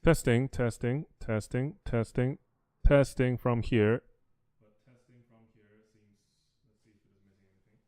Testing, testing, testing, testing, testing from here. But testing from here seems, let's see if it is missing anything.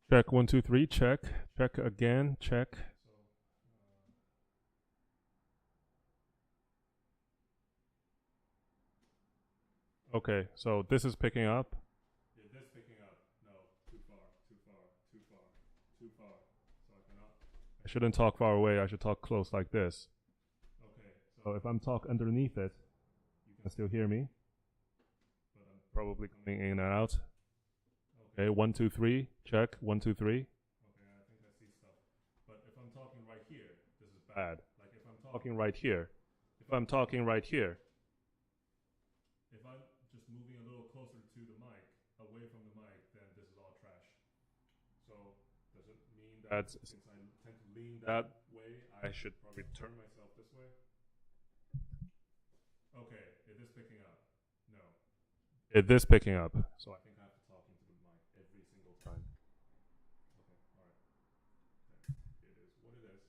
Check 1, 2, 3. Check. Check again. Check. Okay, so this is picking up. Is this picking up? No, too far, too far, too far, too far. So I cannot. I shouldn't talk far away. I should talk close like this. Okay, so if I'm talk underneath it, you can still hear me, but I'm probably coming in and out. Okay, 1, 2, 3. Check. 1, 2, 3. Okay, I think I see stuff. But if I'm talking right here, this is bad. Like if I'm talking right here, if I'm talking right here, if I'm just moving a little closer to the mic, away from the mic, then this is all trash. So does it mean that since I tend to lean that way, I should probably turn myself this way? Okay, is this picking up? No. Is this picking up? So I think I have to talk into the mic every single time. Okay, all right. It is what it is.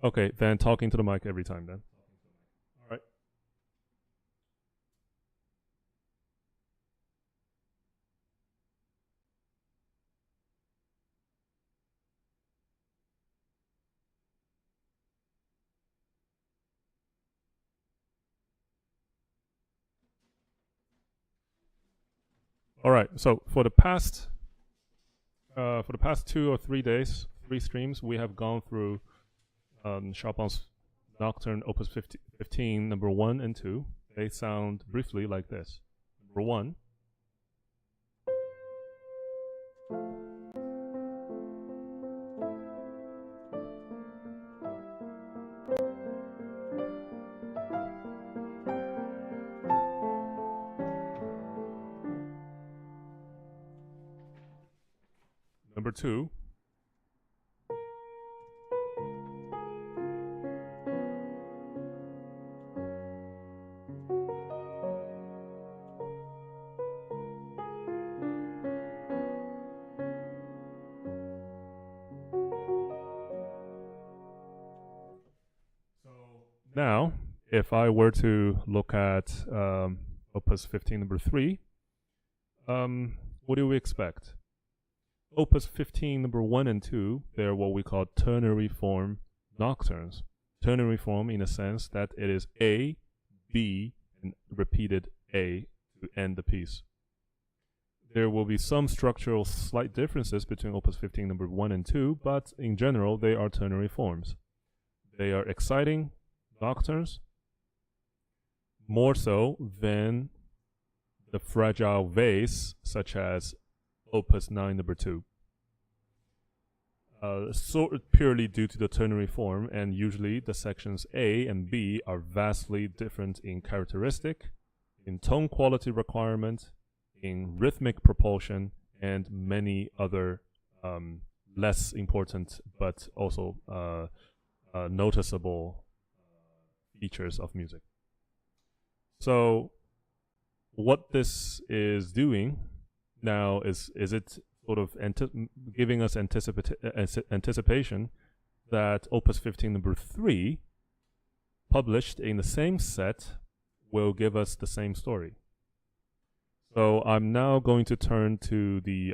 Okay, then talking to the mic every time then. Talking to the mic. All right. All right. So for the past 2 or 3 days, 3 streams, we have gone through Chopin's Nocturne Opus 15, number 1 and 2. They sound briefly like this. Number 1. Number 2. Now, if I were to look at Opus 15, number 3, what do we expect? Opus 15, number 1 and 2, they're what we call ternary form nocturnes. Ternary form in a sense that it is A, B, and repeated A to end the piece. There will be some structural slight differences between Opus 15, number 1 and 2, but in general, they are ternary forms. They are exciting nocturnes, more so than the fragile vase, such as Opus 9, number 2. Purely due to the ternary form, and usually the sections A and B are vastly different in characteristic, in tone quality requirement, in rhythmic propulsion, and many other less important but also noticeable features of music. So what this is doing now is it sort of giving us anticipation that Opus 15 number 3, published in the same set, will give us the same story. So I'm now going to turn to the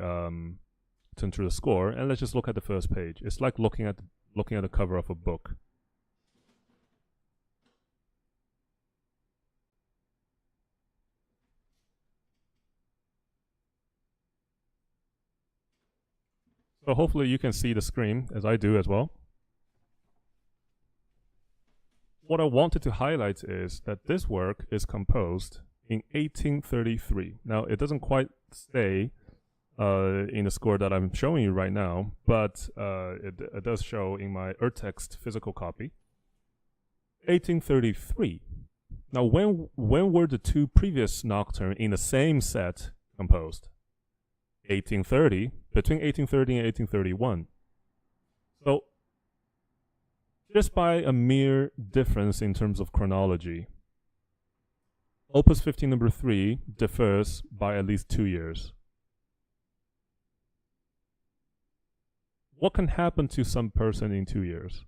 score, and let's just look at the first page. It's like looking at the cover of a book. So hopefully you can see the screen as I do as well. What I wanted to highlight is that this work is composed in 1833. Now it doesn't quite say in the score that I'm showing you right now, but it does show in my Urtext physical copy. 1833. Now, when were the two previous nocturnes in the same set composed? 1830, between 1830 and 1831. So, just by a mere difference in terms of chronology, Opus 15 number 3 differs by at least 2 years. What can happen to some person in 2 years?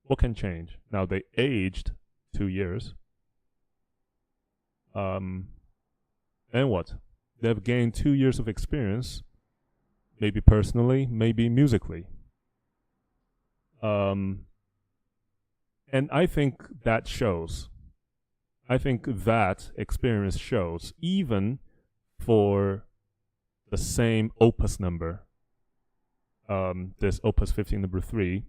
What can change? Now, they aged 2 years. And what? They've gained 2 years of experience, maybe personally, maybe musically. And I think that shows. I think that experience shows, even for the same opus number, this Opus 15 number 3,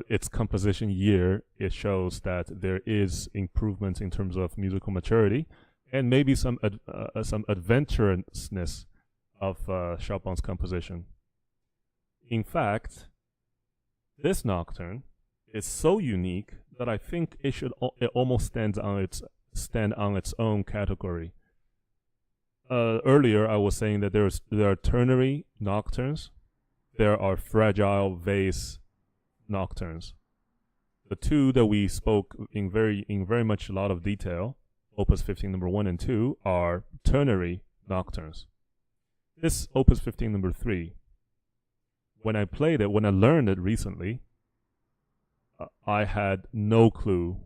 its composition year, it shows that there is improvement in terms of musical maturity and maybe some adventurousness of Chopin's composition. In fact, this nocturne is so unique that I think it almost stand on its own category. Earlier, I was saying that there are ternary nocturnes, there are fragile vase nocturnes. The two that we spoke in very much a lot of detail, Opus 15 number 1 and 2, are ternary nocturnes. This Opus 15 number 3, when I learned it recently, I had no clue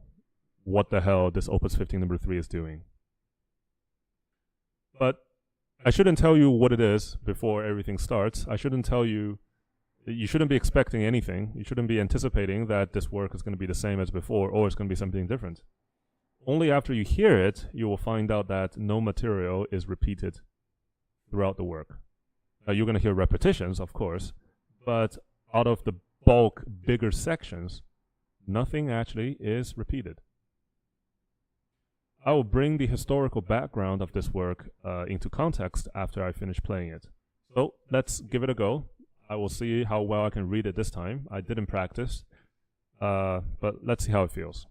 what the hell this Opus 15 number 3 is doing. But I shouldn't tell you what it is before everything starts. I shouldn't tell you. You shouldn't be expecting anything. You shouldn't be anticipating that this work is going to be the same as before or it's going to be something different. Only after you hear it, you will find out that no material is repeated throughout the work. Now, you're going to hear repetitions, of course, but out of the bulk, bigger sections, nothing actually is repeated. I will bring the historical background of this work into context after I finish playing it. So let's give it a go. I will see how well I can read it this time. I didn't practice, but let's see how it feels.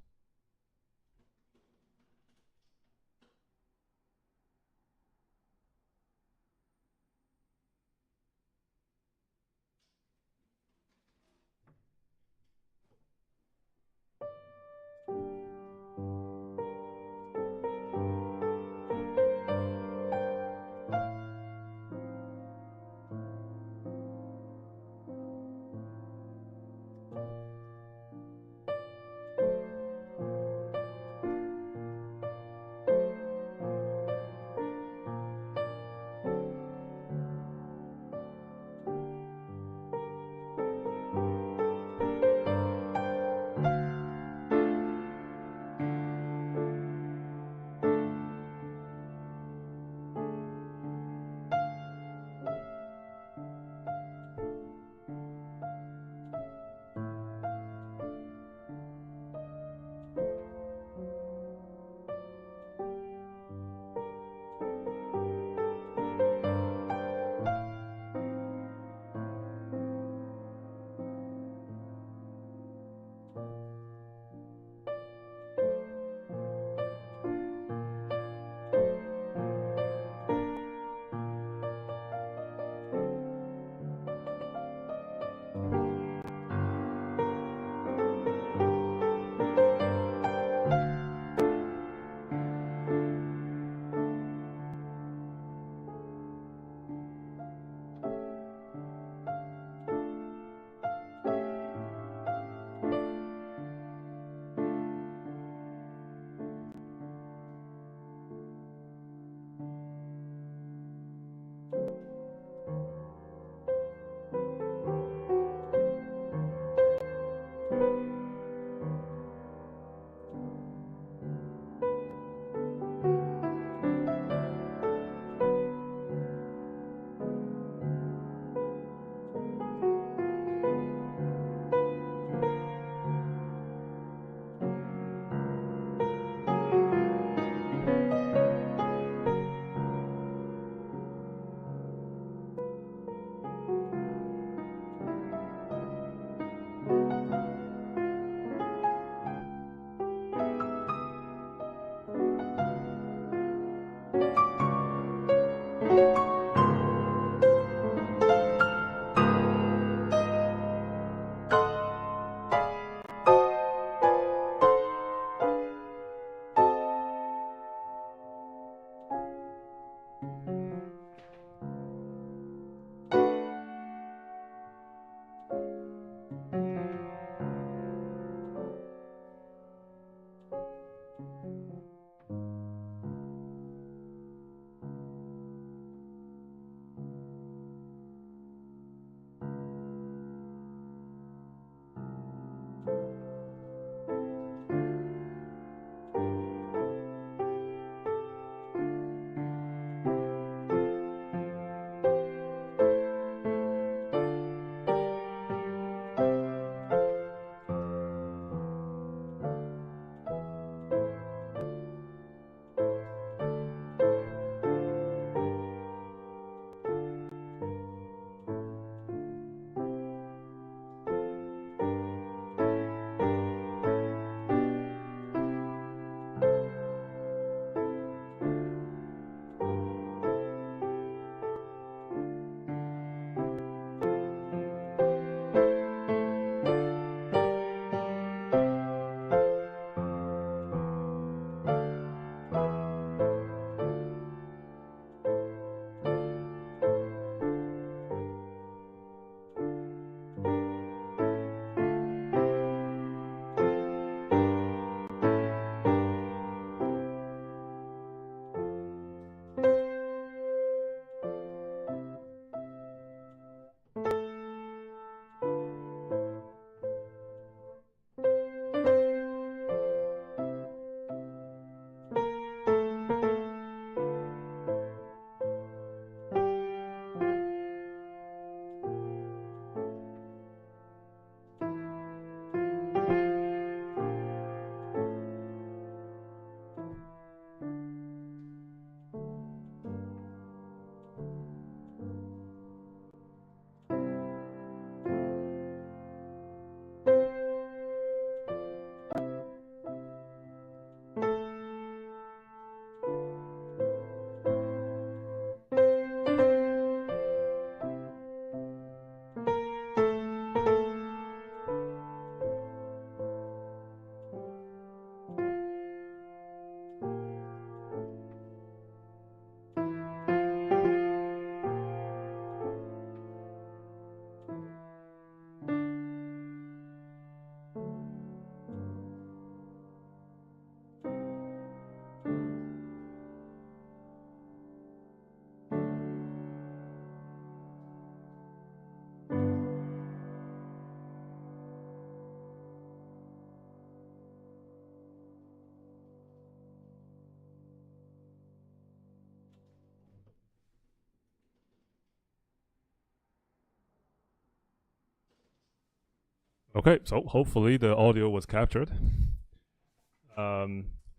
Okay, so hopefully the audio was captured.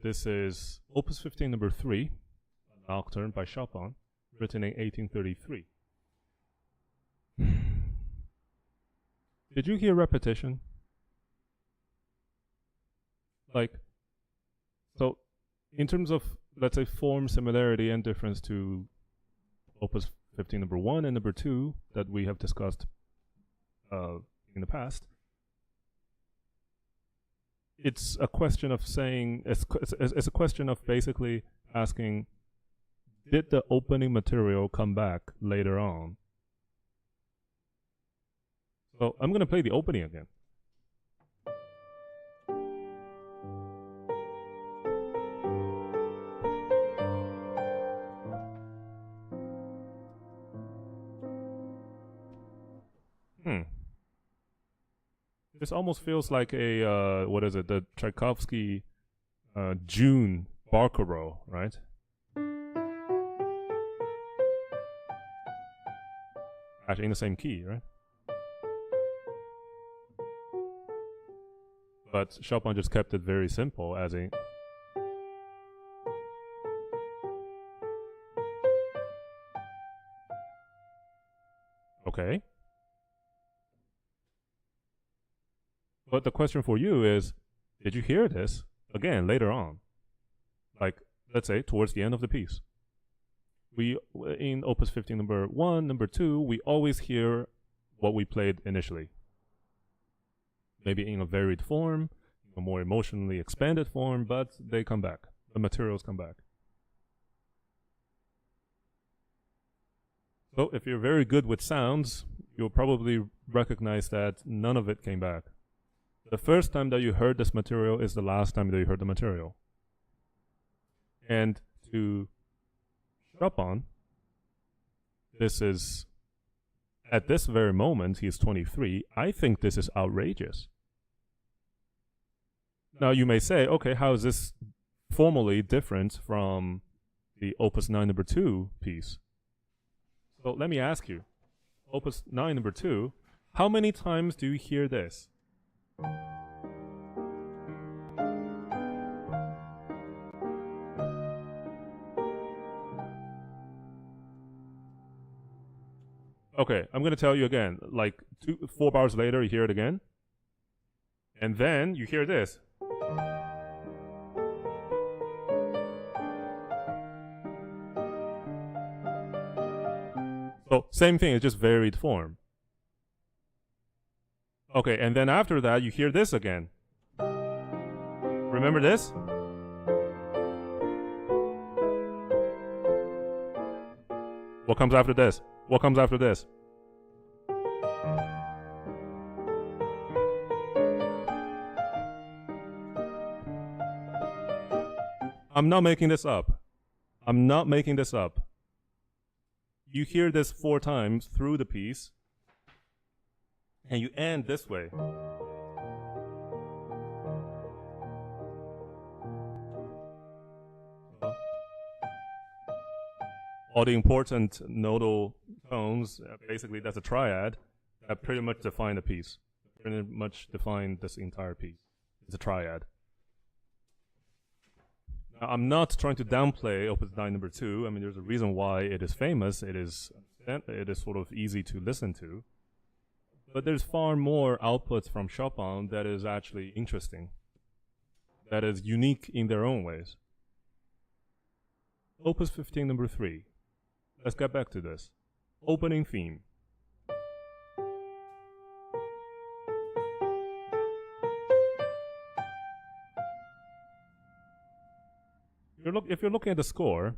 This is Opus 15 number 3, a Nocturne by Chopin, written in 1833. Did you hear repetition? Like, so in terms of, let's say, form similarity and difference to Opus 15 number 1 and number 2 that we have discussed in the past, it's a question of saying, it's a question of basically asking, did the opening material come back later on? So I'm going to play the opening again. This almost feels like a, what is it, the Tchaikovsky June Barcarolle, right? Actually in the same key, right? But Chopin just kept it very simple as a... Okay. But the question for you is, did you hear this again later on? Like, let's say, towards the end of the piece. We, in Opus 15 number 1, number 2, we always hear what we played initially. Maybe in a varied form, a more emotionally expanded form, but they come back. The materials come back. So if you're very good with sounds, you'll probably recognize that none of it came back. The first time that you heard this material is the last time that you heard the material. And to Chopin, this is, at this very moment, he's 23, I think this is outrageous. Now you may say, okay, how is this formally different from the Opus 9 number 2 piece? So let me ask you, Opus 9 number 2, how many times do you hear this? Okay, I'm going to tell you again, like 4 bars later, you hear it again. And then you hear this. So, same thing, it's just varied form. Okay, and then after that, you hear this again. Remember this? What comes after this? What comes after this? I'm not making this up. I'm not making this up. You hear this 4 times through the piece, and you end this way. All the important nodal tones, basically that's a triad that pretty much define the piece. Pretty much define this entire piece. It's a triad. Now, I'm not trying to downplay Opus 9 number 2. I mean, there's a reason why it is famous. It is sort of easy to listen to. But there's far more outputs from Chopin that is actually interesting, that is unique in their own ways. Opus 15 number 3. Let's get back to this. Opening theme. If you're looking at the score,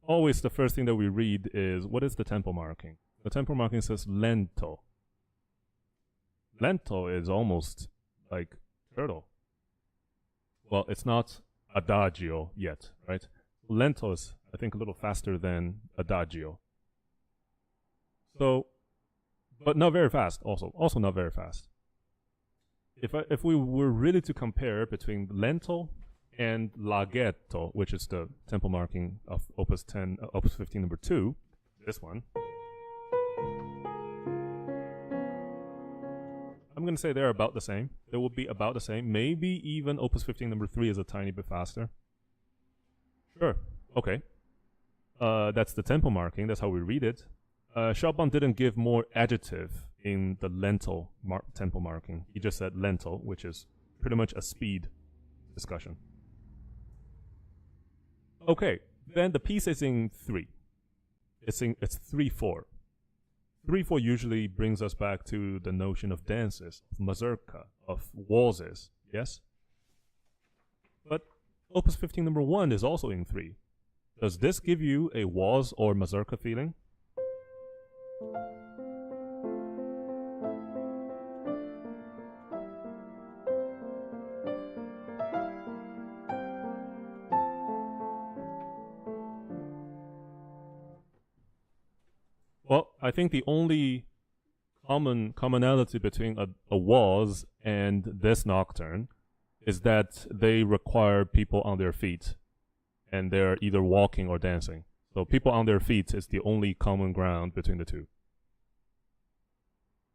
always the first thing that we read is, what is the tempo marking? The tempo marking says lento. Lento is almost like turtle. Well, it's not adagio yet, right? Lento is, I think, a little faster than adagio. So, but not very fast also not very fast. If we were really to compare between lento and larghetto, which is the tempo marking of Opus 15 number 2, this one, I'm I'm going to say they're about the same. They will be about the same. Maybe even Opus 15 number 3 is a tiny bit faster. Sure. Okay. That's the tempo marking. That's how we read it. Chopin didn't give more adjective in the lento tempo marking. He just said lento, which is pretty much a speed discussion. Okay, then the piece is in 3. It's 3/4. 3/4 usually brings us back to the notion of dances, of mazurka, of waltzes, yes? But Opus 15 number 1 is also in 3. Does this give you a waltz or mazurka feeling? Well, I think the only commonality between a waltz and this nocturne is that they require people on their feet, and they're either walking or dancing. So people on their feet is the only common ground between the two.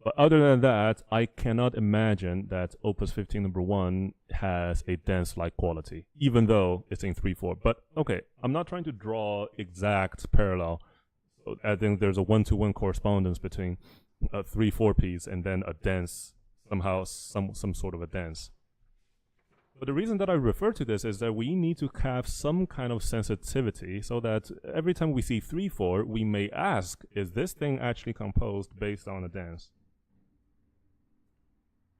But other than that, I cannot imagine that Opus 15 number 1 has a dance-like quality, even though it's in 3/4. But okay, I'm not trying to draw exact parallel. I think there's a one-to-one correspondence between a 3/4 piece and then a dance, somehow some sort of a dance. But the reason that I refer to this is that we need to have some kind of sensitivity so that every time we see 3/4, we may ask, is this thing actually composed based on a dance?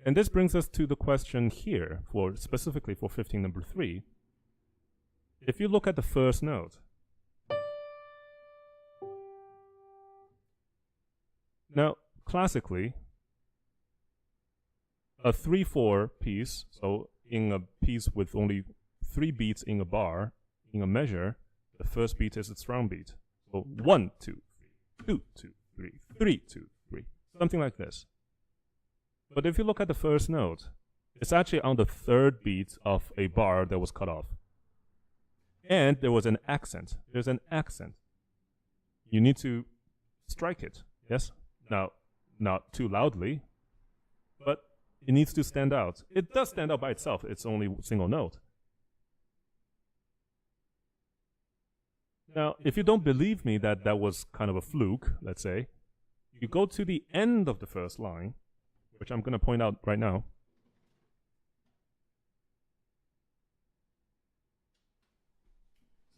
And this brings us to the question here, specifically for 15 number 3. If you look at the first note, now, classically, a 3/4 piece, so in a piece with only 3 beats in a bar, in a measure, the first beat is its round beat. So 1, 2, 3, 2, 2, 3, 3, 2, 3, something like this. But if you look at the first note, it's actually on the 3rd beat of a bar that was cut off. And there was an accent. There's an accent. You need to strike it, yes? Now, not too loudly, but it needs to stand out. It does stand out by itself. It's only a single note. Now, if you don't believe me that that was kind of a fluke, let's say, you go to the end of the first line, which I'm going to point out right now.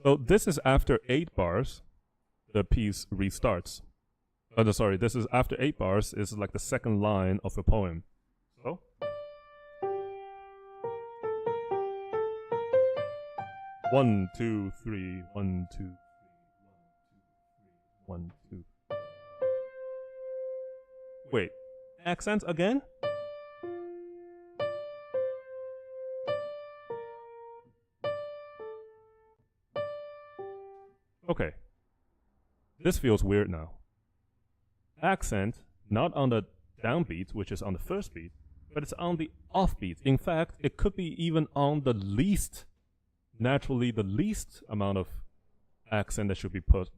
So this is after 8 bars, the piece restarts. Sorry, this is after 8 bars. This is like the second line of a poem. So, 1, 2, 3, 1, 2, 3, 1, 2. Wait, accent again? Okay, this feels weird now. Accent, not on the downbeat, which is on the first beat, but it's on the offbeat. In fact, it could be even on the least, naturally the least amount of accent that should be put.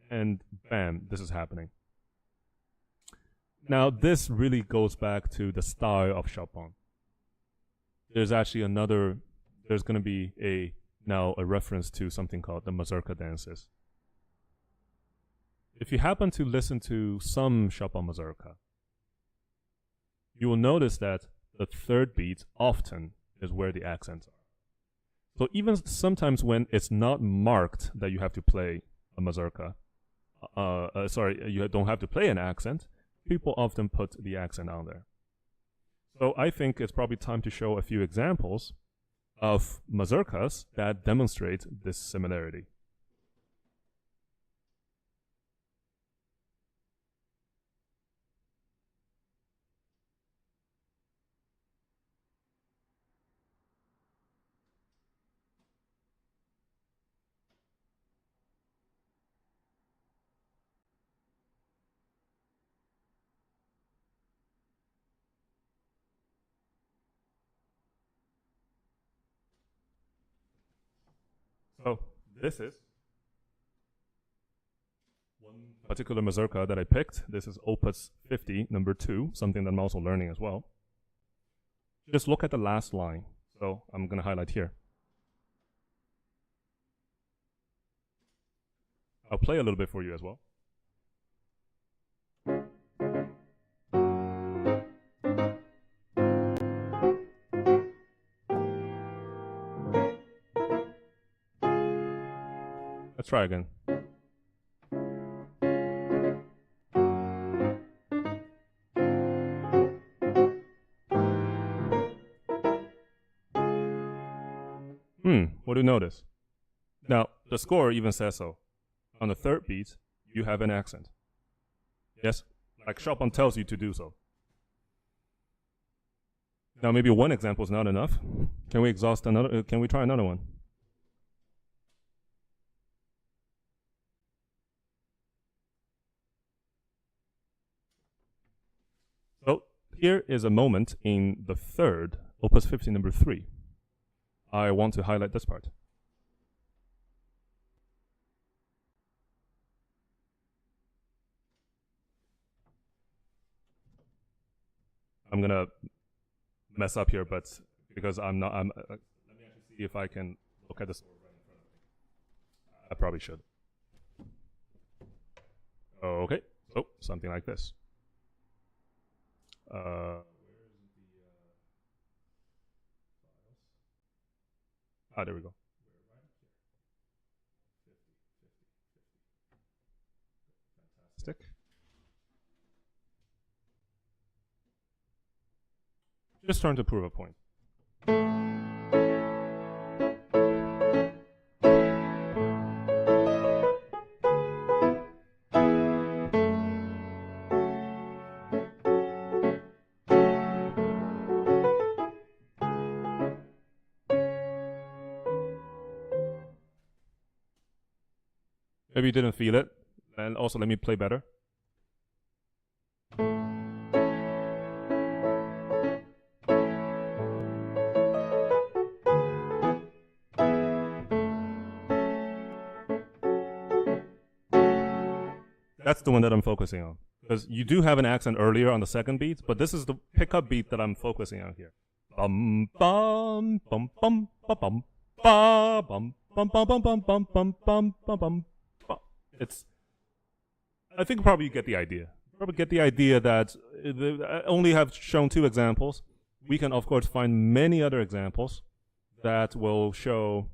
And bam, this is happening. Now, this really goes back to the style of Chopin. There's actually there's going to be now a reference to something called the Mazurka dances. If you happen to listen to some Chopin Mazurka, you will notice that the 3rd beat often is where the accents are. So even sometimes when it's not marked that you have to play a Mazurka, you don't have to play an accent, people often put the accent on there. So I think it's probably time to show a few examples of mazurkas that demonstrate this similarity. So this is 1 particular mazurka that I picked, this is Opus 50, number 2, something that I'm also learning as well. Just look at the last line. So I'm going to highlight here. I'll play a little bit for you as well. Let's try again. What do you notice? Now, the score even says so. On the third beat, you have an accent. Yes? Like Chopin tells you to do so. Now, maybe one example is not enough. Can we exhaust another? Can we try another one? So, here is a moment in the third, Opus 50, number 3. I want to highlight this part. I'm gonna mess up here, but because let me actually see if I can look at this right in front of me. I probably should. Okay, so something like this. Where is the files? There we go. Fantastic. Just trying to prove a point. Maybe you didn't feel it, and also let me play better. That's the one that I'm focusing on. Because you do have an accent earlier on the second beat, but this is the pickup beat that I'm focusing on here. Bum bum bum bum bum bum bum bum bum bum bum bum bum bum bum bum. It's. I think probably you get the idea. Probably get the idea that I only have shown 2 examples. We can of course find many other examples that will show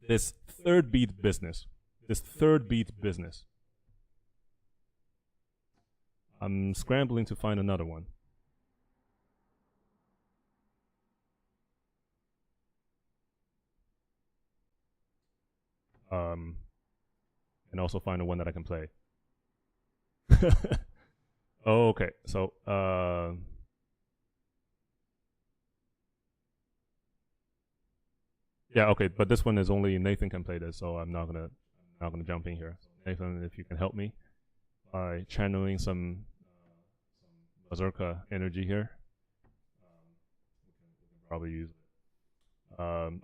this third beat business. This third beat business. I'm scrambling to find another one. And also find the one that I can play. Okay, so yeah, okay, but this one is only Nathan can play this, so I'm not gonna jump in here. Nathan, if you can help me by channeling some mazurka energy here, we can probably use it.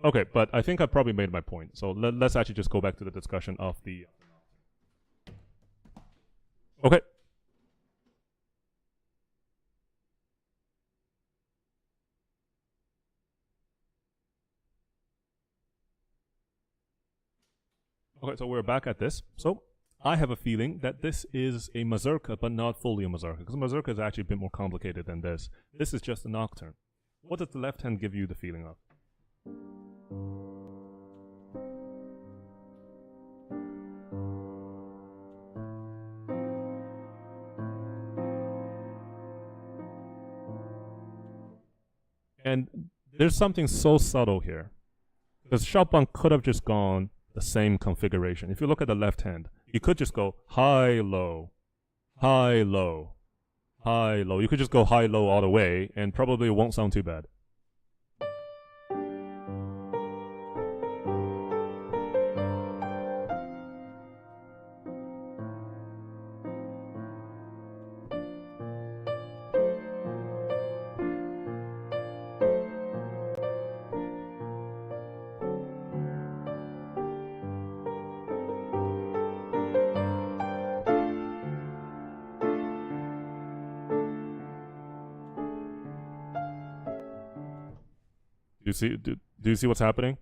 Okay, but I think I probably made my point. So let's actually just go back to the discussion of the. Okay. Okay, so we're back at this. So I have a feeling that this is a mazurka, but not fully a mazurka, because mazurka is actually a bit more complicated than this. This is just a nocturne. What does the left hand give you the feeling of? And there's something so subtle here. Because Chopin could have just gone the same configuration. If you look at the left hand, you could just go high, low, high, low, high, low. You could just go high, low all the way, and probably it won't sound too bad. Do you see what's happening?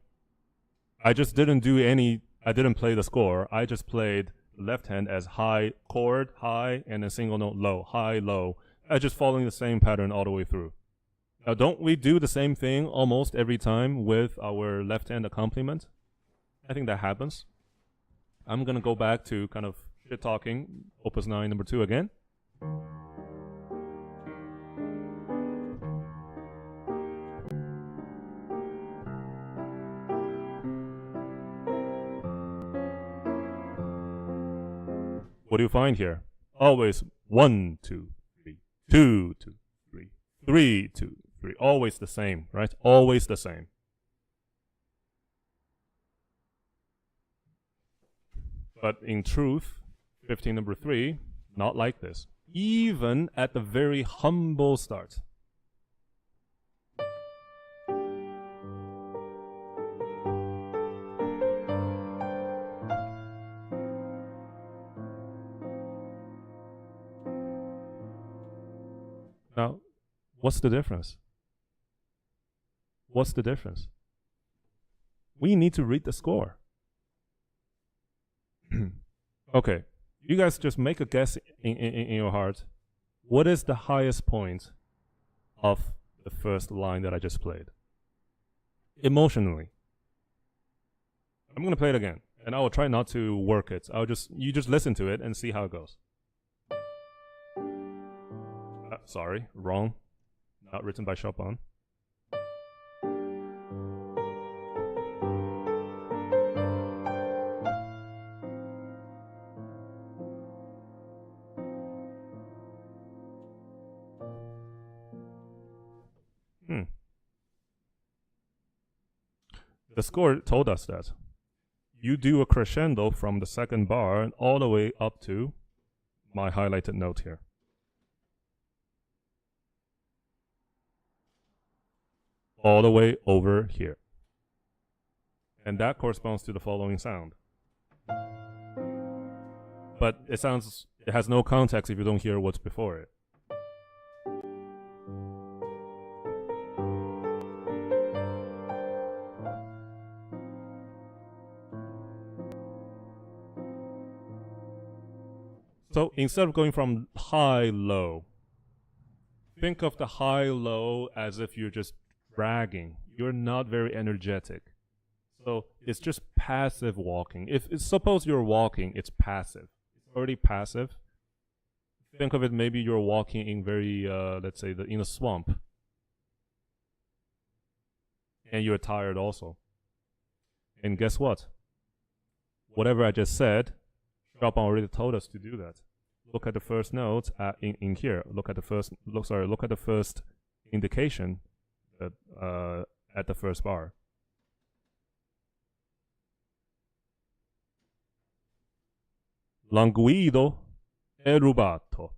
I just didn't do any. I didn't play the score. I just played the left hand as high chord, high, and a single note low, high, low. I just following the same pattern all the way through. Now, don't we do the same thing almost every time with our left hand accompaniment? I think that happens. I'm gonna go back to kind of shit talking, Opus 9, number 2 again. What do you find here? Always 1, 2, 3, 2, 2, 3, 3, 2, 3. Always the same, right? Always the same. But in truth, 15 number 3, not like this. Even at the very humble start. Now, what's the difference? What's the difference? We need to read the score. Okay, you guys just make a guess in your heart. What is the highest point of the first line that I just played? Emotionally. I'm going to play it again, and I will try not to work it. You just listen to it and see how it goes. Sorry, wrong. Not written by Chopin. The score told us that you do a crescendo from the second bar and all the way up to my highlighted note here. All the way over here. And that corresponds to the following sound. But it has no context if you don't hear what's before it. So instead of going from high, low, think of the high, low as if you're just dragging. You're not very energetic. So it's just passive walking. Suppose you're walking, it's passive. It's already passive. Think of it, maybe you're walking in very, let's say, in a swamp. And you're tired also. And guess what? Whatever I just said, Chopin already told us to do that. Look at the first note in here. Look at the first indication at the first bar. Languido e rubato.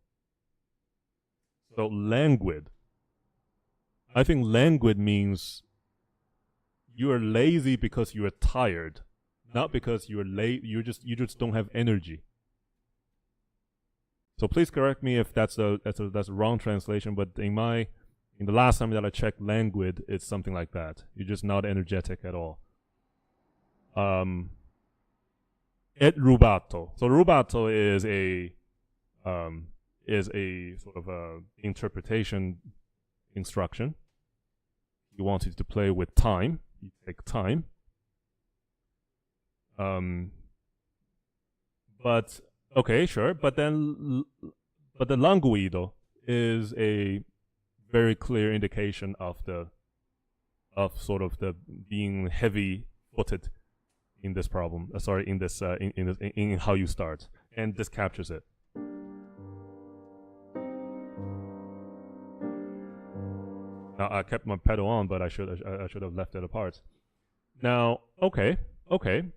So languid. I think languid means you are lazy because you are tired, not because you are late. You just don't have energy. So please correct me if that's a wrong translation. But in the last time that I checked, languid, it's something like that. You're just not energetic at all. Et rubato. So rubato is a sort of a interpretation instruction. You want it to play with time. You take time. But okay, sure. But the languido is a very clear indication of sort of the being heavy-footed in this problem. In how you start, and this captures it. Now I kept my pedal on, but I should have left it apart. Now, okay.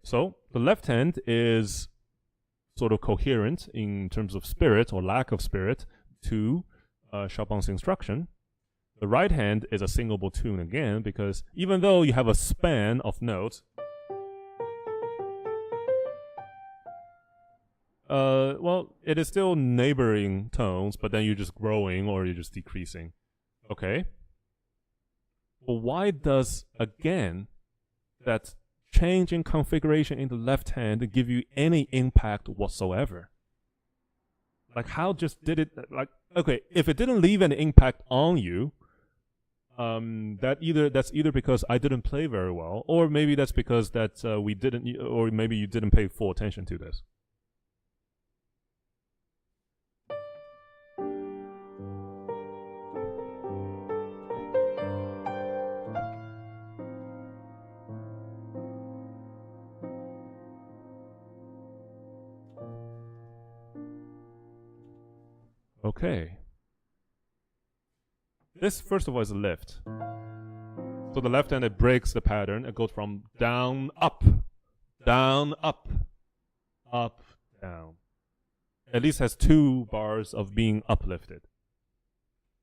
So the left hand is sort of coherent in terms of spirit or lack of spirit to Chopin's instruction. The right hand is a singable tune again, because even though you have a span of notes, well, it is still neighboring tones, but then you're just growing or you're just decreasing. Okay. But why does, again, that change in configuration in the left hand give you any impact whatsoever? Like, how just did it, like, okay, if it didn't leave any impact on you, that's either because I didn't play very well, or maybe that's because that we didn't, or maybe you didn't pay full attention to this. Okay. This, first of all, is a lift. So the left hand, it breaks the pattern. It goes from down, up, down, up, up, down. At least has 2 bars of being uplifted.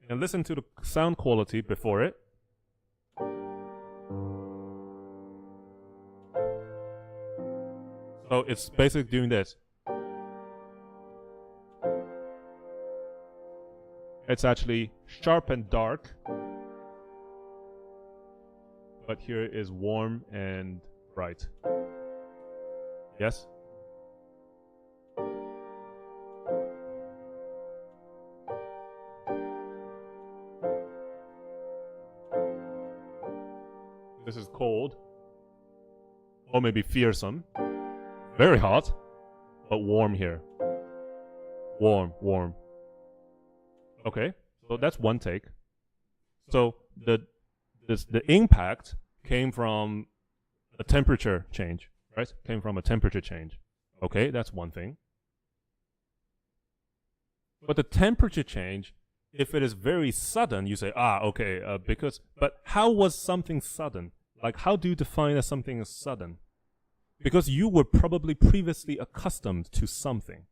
And listen to the sound quality before it. So it's basically doing this. It's actually sharp and dark, but here is warm and bright. Yes? This is cold, or maybe fearsome. Very hot, but warm here. Warm, warm. Okay, so that's one take. So the impact came from a temperature change, right? Came from a temperature change. Okay, that's one thing. But the temperature change, if it is very sudden, you say, okay, but how was something sudden? Like, how do you define as something as sudden? Because you were probably previously accustomed to something.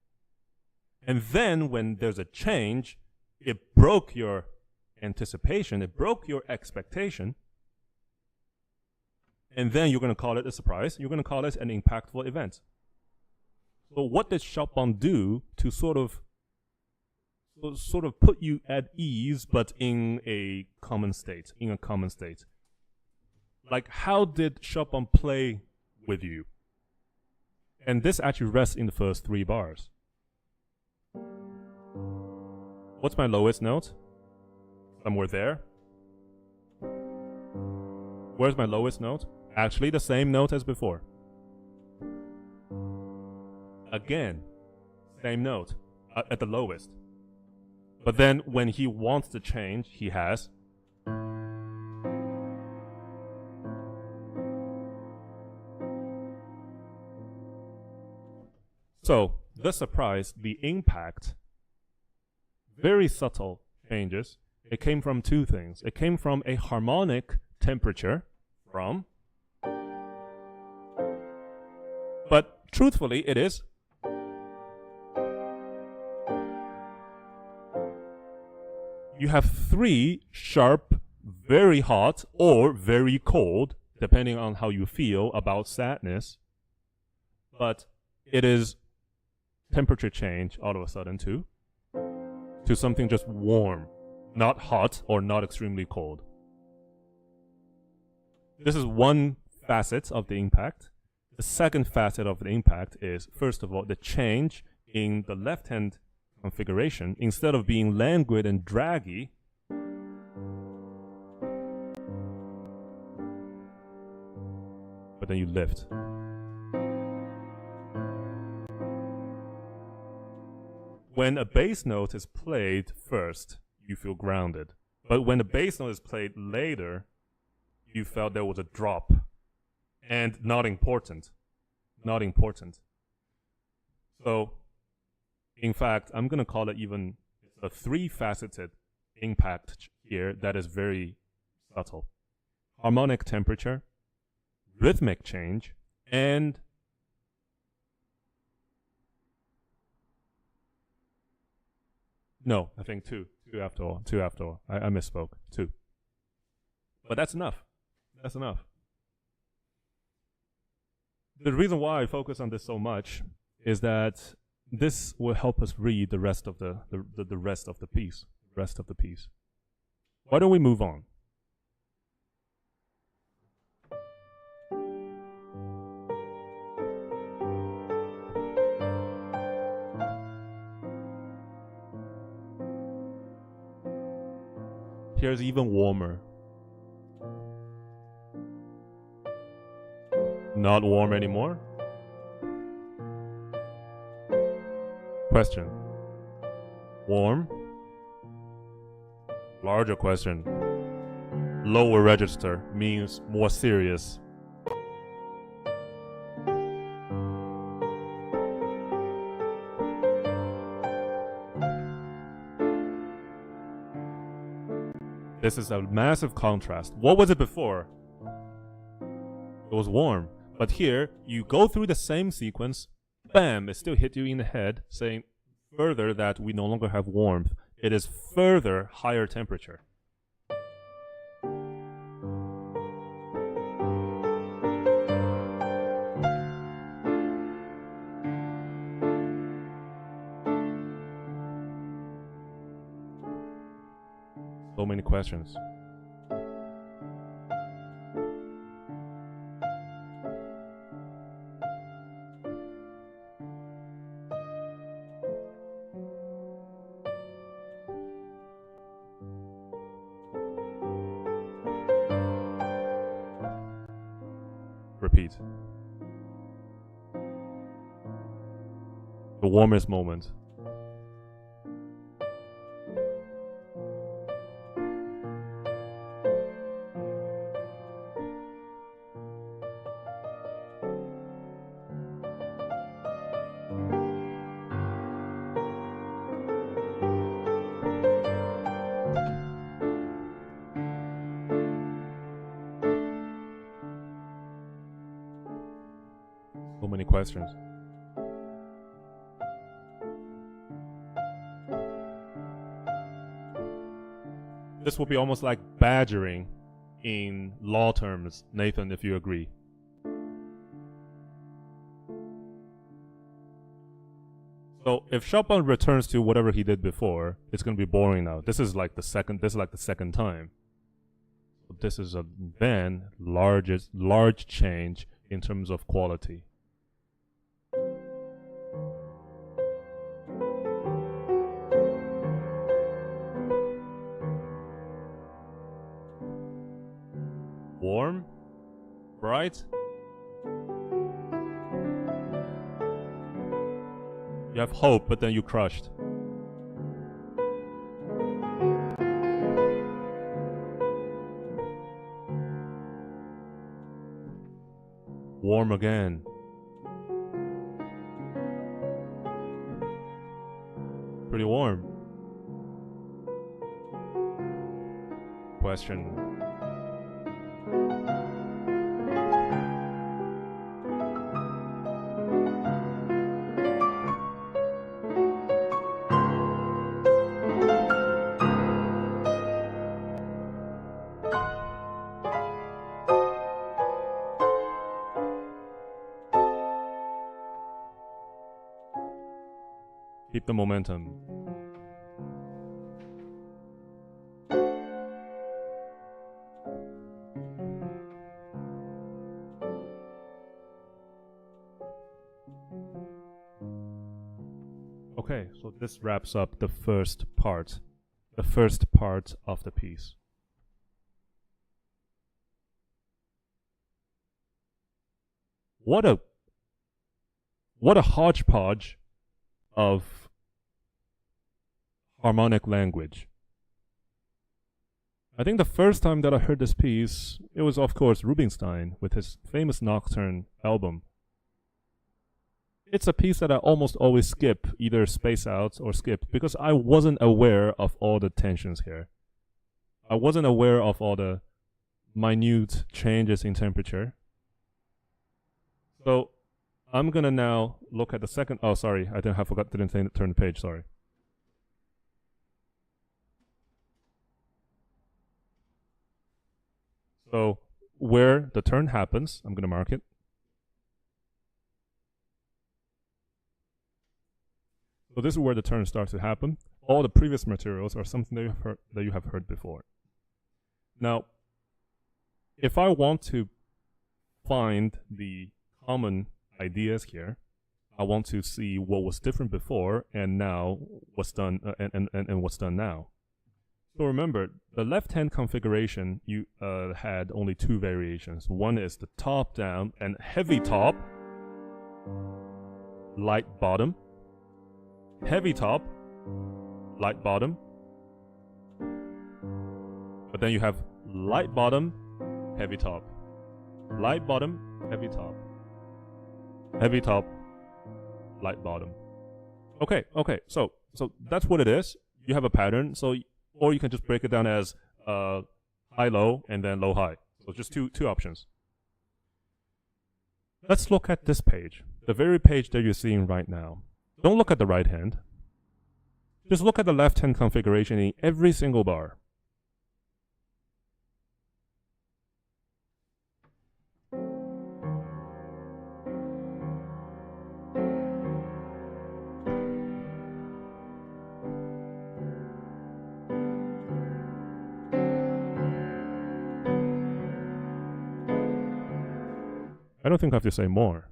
And then when there's a change, it broke your anticipation, it broke your expectation, and then you're going to call it a surprise, you're going to call it an impactful event. So what did Chopin do to sort of put you at ease, but in a common state, Like, how did Chopin play with you? And this actually rests in the first 3 bars. What's my lowest note? Somewhere there. Where's my lowest note? Actually, the same note as before. Again, same note at the lowest. But then when he wants to change, he has. So, the surprise, the impact, very subtle changes. It came from 2 things. It came from a harmonic temperature but truthfully it is you have 3 sharp, very hot or very cold, depending on how you feel about sadness, but it is temperature change all of a sudden too, to something just warm, not hot or not extremely cold. This is one facet of the impact. The second facet of the impact is, first of all, the change in the left hand configuration. Instead of being languid and draggy, but then you lift. When a bass note is played first, you feel grounded. But when the bass note is played later, you felt there was a drop. And not important. Not important. So, in fact, I'm going to call it even a 3-faceted impact here that is very subtle. Harmonic temperature, rhythmic change, and no, I think 2. 2 after all. 2 after all. I misspoke. 2. But that's enough. That's enough. The reason why I focus on this so much is that this will help us read the rest of the rest of the piece. Why don't we move on? Here's even warmer. Not warm anymore? Question. Warm? Larger question. Lower register means more serious. This is a massive contrast. What was it before? It was warm. But here, you go through the same sequence, bam, it still hit you in the head, saying further that we no longer have warmth. It is further higher temperature. So many questions. Repeat. The warmest moment. So many questions. This will be almost like badgering in law terms, Nathan, if you agree. So if Chopin returns to whatever he did before, it's going to be boring now. This is like the second time. This is a then large change in terms of quality. Warm, bright. You have hope, but then you crushed. Warm again. Pretty warm. Question. Keep the momentum. Okay, so this wraps up the first part of the piece. What a hodgepodge of harmonic language. I think the first time that I heard this piece, it was of course Rubinstein with his famous Nocturne album. It's a piece that I almost always skip, either space out or skip, because I wasn't aware of all the tensions here. I wasn't aware of all the minute changes in temperature. So I'm gonna now look at the second. Oh, sorry, I didn't turn the page. Sorry. So where the turn happens, I'm gonna mark it. So this is where the turn starts to happen. All the previous materials are something that you have heard before. Now, if I want to find the common ideas here, I want to see what was different before and now what's done and what's done now. So remember, the left-hand configuration, you had only two variations. One is the top down and heavy top, light bottom, heavy top, light bottom. But then you have light bottom, heavy top, light bottom, heavy top, heavy top, light bottom. Okay, so that's what it is. You have a pattern, or you can just break it down as high low and then low high. So just two options. Let's look at this page, the very page that you're seeing right now. Don't look at the right hand. Just look at the left hand configuration in every single bar. I don't think I have to say more.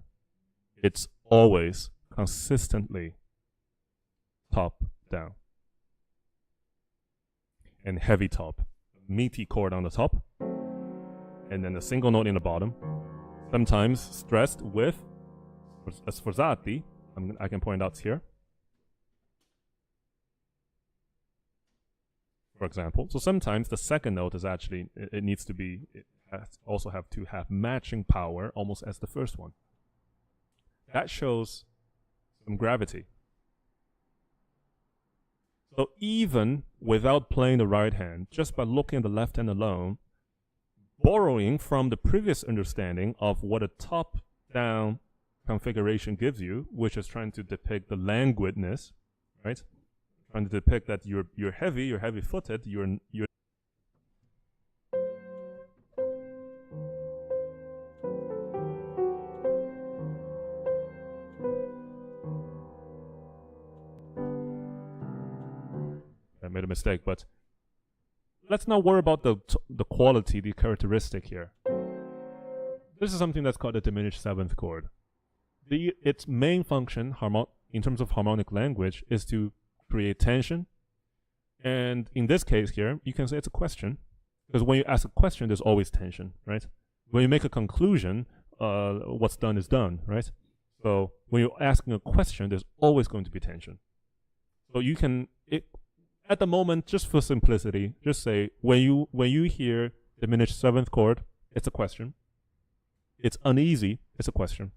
It's always consistently top down and heavy top, meaty chord on the top, and then a single note in the bottom, sometimes stressed with a sforzati. I can point out here, for example. So sometimes the second note is actually, it needs to be, also have to have matching power almost as the first one. That shows some gravity. So even without playing the right hand, just by looking at the left hand alone, borrowing from the previous understanding of what a top-down configuration gives you, which is trying to depict the languidness, right? Trying to depict that you're heavy, you're heavy-footed, you're I made a mistake, but let's not worry about the quality, the characteristic here. This is something that's called a diminished seventh chord. Its main function, in terms of harmonic language, is to create tension. And in this case here, you can say it's a question, because when you ask a question, there's always tension, right? When you make a conclusion, what's done is done, right? So when you're asking a question, there's always going to be tension. So you can, at the moment, just for simplicity, just say when you hear diminished seventh chord, it's a question. It's uneasy, it's a question.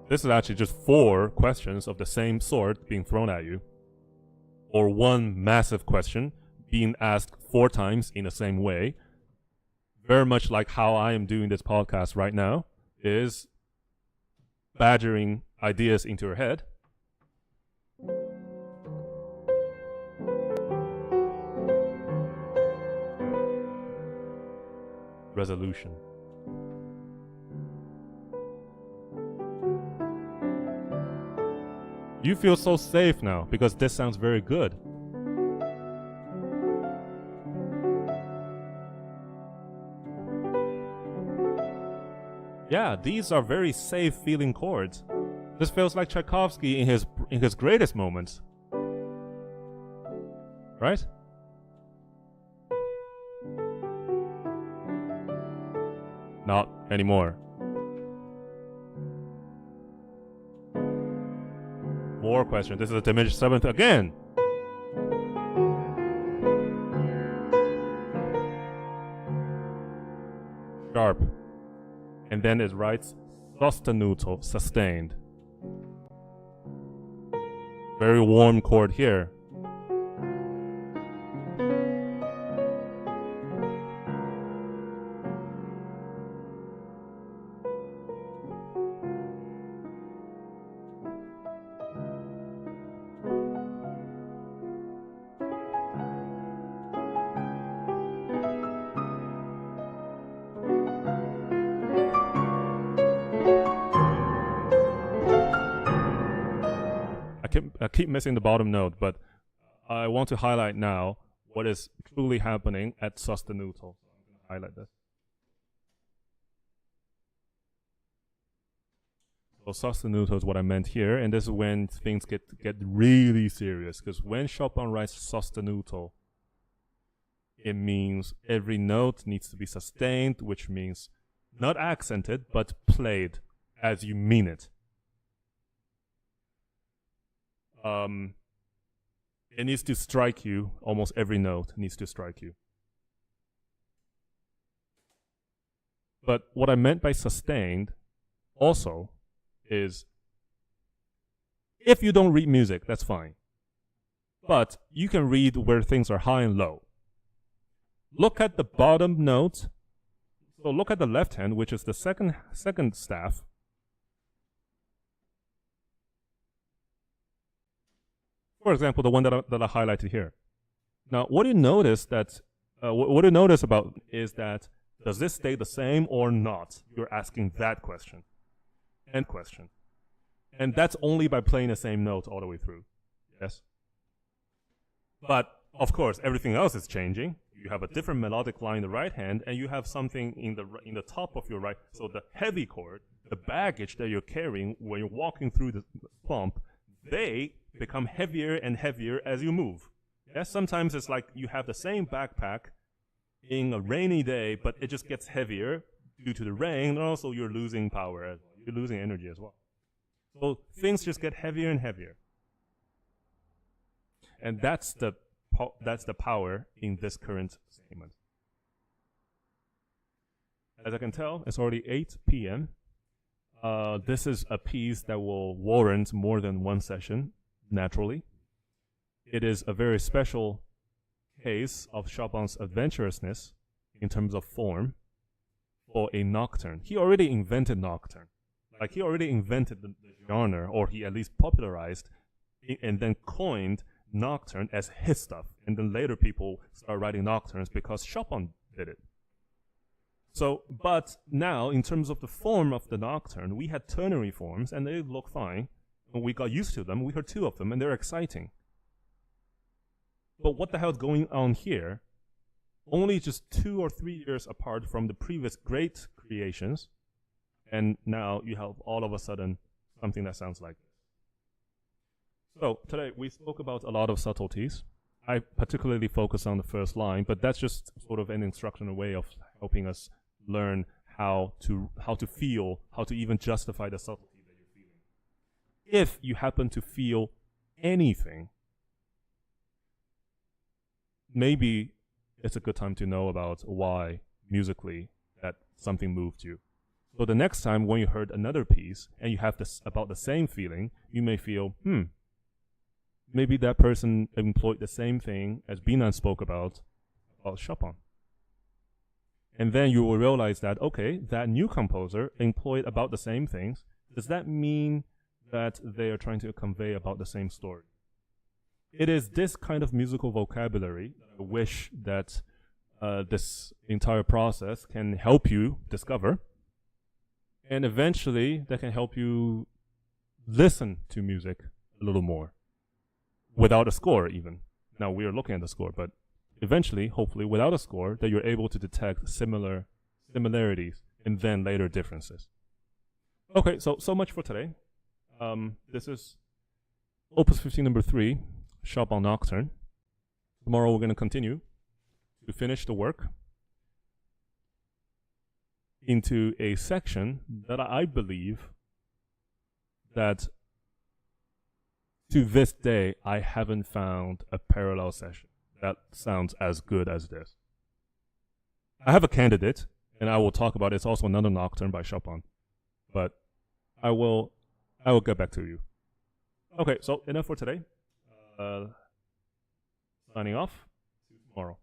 This is actually just 4 questions of the same sort being thrown at you, or one massive question being asked 4 times in the same way. Very much like how I am doing this podcast right now, is badgering ideas into your head. Resolution. You feel so safe now because this sounds very good. Yeah, these are very safe feeling chords. This feels like Tchaikovsky in his greatest moments. Right? Not anymore. More question. This is a diminished seventh again. Sharp. And then it writes sostenuto, sustained. Very warm chord here. I keep missing the bottom note, but I want to highlight now what is truly happening at sostenuto. So I'm going to highlight this. So sostenuto is what I meant here, and this is when things get really serious. Because when Chopin writes sostenuto, it means every note needs to be sustained, which means not accented, but played as you mean it. It needs to strike you. Almost every note needs to strike you. But what I meant by sustained also is, if you don't read music, that's fine. But you can read where things are high and low. Look at the bottom note. So look at the left hand, which is the second staff. For example, the one that I highlighted here. Now, what you notice about is that, does this stay the same or not? You're asking that question. End question. And that's only by playing the same note all the way through. Yes? But, of course, everything else is changing. You have a different melodic line in the right hand, and you have something in the top of your right. So the heavy chord, the baggage that you're carrying when you're walking through the bump, they become heavier and heavier as you move. Yes? Sometimes it's like you have the same backpack in a rainy day, but it just gets heavier due to the rain, and also you're losing power as well. You're losing energy as well. So things just get heavier and heavier. And that's the power in this current statement. As I can tell, it's already 8 p.m. This is a piece that will warrant more than one session, naturally. It is a very special case of Chopin's adventurousness in terms of form for a nocturne. He already invented nocturne. Like, he already invented the genre, or he at least popularized and then coined nocturne as his stuff. And then later people start writing nocturnes because Chopin did it. So, but now, in terms of the form of the nocturne, we had ternary forms, and they look fine. And we got used to them. We heard 2 of them, and they're exciting. But what the hell is going on here? Only just 2 or 3 years apart from the previous great creations, and now you have all of a sudden something that sounds like this. So today we spoke about a lot of subtleties. I particularly focus on the first line, but that's just sort of an instructional way of helping us learn how to feel, how to even justify the subtlety that you're feeling. If you happen to feel anything, maybe it's a good time to know about why musically that something moved you. So the next time when you heard another piece and you have this about the same feeling, you may feel, maybe that person employed the same thing as Binan spoke about Chopin. And then you will realize that, okay, that new composer employed about the same things. Does that mean that they are trying to convey about the same story? It is this kind of musical vocabulary that I wish that this entire process can help you discover. And eventually, that can help you listen to music a little more. Without a score, even. Now, we are looking at the score, but eventually, hopefully, without a score, that you're able to detect similarities and then later differences. Okay, so much for today. This is Opus 15 number 3, Chopin Nocturne. Tomorrow we're going to continue to finish the work into a section that I believe that to this day I haven't found a parallel session that sounds as good as this. I have a candidate, and I will talk about it. It's also another nocturne by Chopin, but I will get back to you. Okay, so enough for today. Signing off. See you tomorrow.